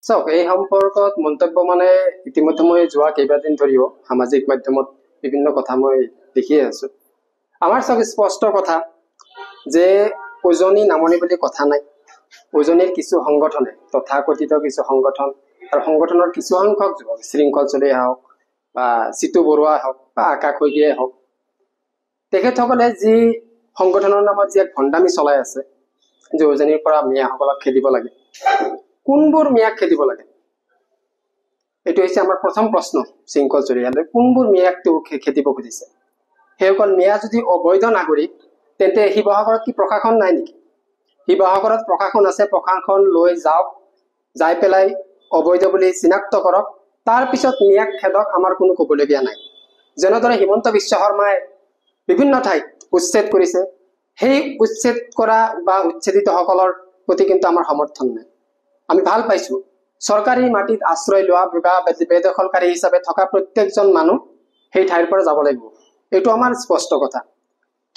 চাওক, এই সম্পৰ্কত মন্তব্য মানে ইতিমধ্যে মই যোৱা কেইবাদিন ধৰিও সামাজিক মাধ্যমত বিভিন্ন কথা মই দেখিয়ে আছো। আমাৰ চাওক স্পষ্ট কথা যে উজনি নামনি বুলি কথা নাই। উজনিৰ কিছু সংগঠনে, তথাকথিত কিছু সংগঠন আৰু সংগঠনৰ কিছু সংখ্যক যুৱক, শৃংখল চলিহা হওক বা চিতু বৰুৱা হওক বা আকাশ শইকীয়াই হওক, তেখেতসকলে যি সংগঠনৰ নামত যি এক ভণ্ডামি চলাই আছে যে উজনিৰ পৰা মিয়াসকলক খেদিব লাগে, কোনবোৰ মিয়াক খেদিব লাগে? এইটো হৈছে আমাৰ প্ৰথম প্ৰশ্ন। শৃংখল চলিহালৈ কোনবোৰ মিয়াক খেদিব খুজিছে? সেইসকল মিয়া যদি অবৈধ নাগৰিক, তেন্তে শিৱসাগৰত কি প্ৰশাসন নাই নেকি? শিৱসাগৰত প্ৰশাসন আছে, প্ৰশাসন লৈ যাওক, যাই পেলাই অবৈধ বুলি চিনাক্ত কৰক, তাৰ পিছত মিয়াক খেদক, আমাৰ কোনো ক'বলগীয়া নাই। যেনেদৰে হিমন্ত বিশ্ব শৰ্মাই বিভিন্ন ঠাইত উচ্ছেদ কৰিছে, সেই উচ্ছেদ কৰা বা উচ্ছেদিতসকলৰ প্ৰতি কিন্তু আমাৰ সমৰ্থন নাই। আমি ভাল পাইছো চৰকাৰী মাটিত আশ্ৰয় লোৱা বা বেদখলকাৰী হিচাপে থকা প্ৰত্যেকজন মানুহ সেই ঠাইৰ পৰা যাব লাগিব, এইটো আমাৰ স্পষ্ট কথা।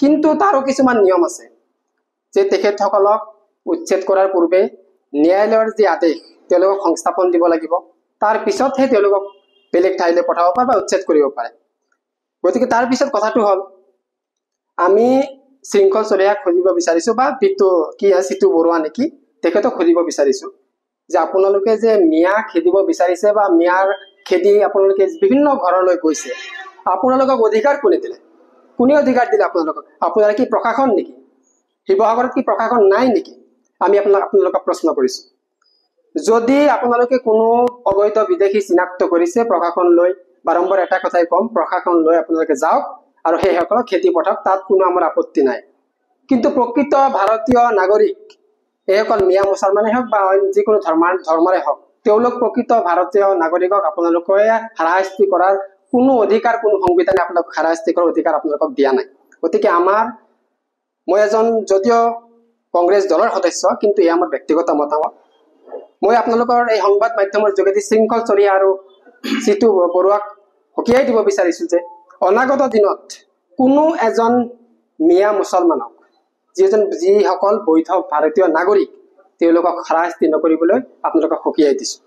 কিন্তু তাৰো কিছুমান নিয়ম আছে যে তেখেতসকলক উচ্ছেদ কৰাৰ পূৰ্বে ন্যায়ালয়ৰ যি আদেশ তেওঁলোকক সংস্থাপন দিব লাগিব, তাৰ পিছতহে তেওঁলোকক বেলেগ ঠাইলৈ পঠাব পাৰে বা উচ্ছেদ কৰিব পাৰে। গতিকে তাৰ পিছত কথাটো হ'ল, আমি শৃংখল চলিহাক খুজিব বিচাৰিছো বা চিতু বৰুৱা নেকি, তেখেতক খুজিব বিচাৰিছো যে আপোনালোকে যে মিয়া খেদিব বিচাৰিছে বা মিয়াৰ খেদি আপোনালোকে বিভিন্ন ঘৰলৈ গৈছে, আপোনালোকক অধিকাৰ কোনে দিলে? কোনে অধিকাৰ দিলে আপোনালোকক? আপোনালোকে কি প্ৰশাসন নেকি? শিৱসাগৰত কি প্ৰশাসন নাই নেকি? আমি আপোনালোকক প্ৰশ্ন কৰিছো। যদি আপোনালোকে কোনো অবৈধ বিদেশী চিনাক্ত কৰিছে, প্ৰশাসন লৈ বাৰম্বাৰ এটা কথাই কম, প্ৰশাসন লৈ আপোনালোকে যাওক আৰু সেইসকলক খেদি পঠাওক, তাত কোনো আমাৰ আপত্তি নাই। কিন্তু প্ৰকৃত ভাৰতীয় নাগৰিক, এইসকল মিয়া মুছলমানে হওক বা অইন যিকোনো ধৰ্মৰে হওক, তেওঁলোক প্ৰকৃত ভাৰতীয় নাগৰিকক আপোনালোকে হাৰাশাস্তি কৰাৰ কোনো অধিকাৰ, কোনো সংবিধানে আপোনালোকক হাৰাশাস্তি কৰাৰ অধিকাৰ আপোনালোকক দিয়া নাই। গতিকে মই এজন যদিও কংগ্ৰেছ দলৰ সদস্য, কিন্তু এয়া আমাৰ ব্যক্তিগত মতামত। মই আপোনালোকৰ এই সংবাদ মাধ্যমৰ যোগেদি শৃংখল চলিহা আৰু চিতু বৰুৱাক সকীয়াই দিব বিচাৰিছো যে অনাগত দিনত কোনো এজন মিয়া মুছলমানক, যিসকল বৈধ ভাৰতীয় নাগৰিক, তেওঁলোকক হাৰাশাস্তি নকৰিবলৈ আপোনালোকক সকীয়াই দিছো।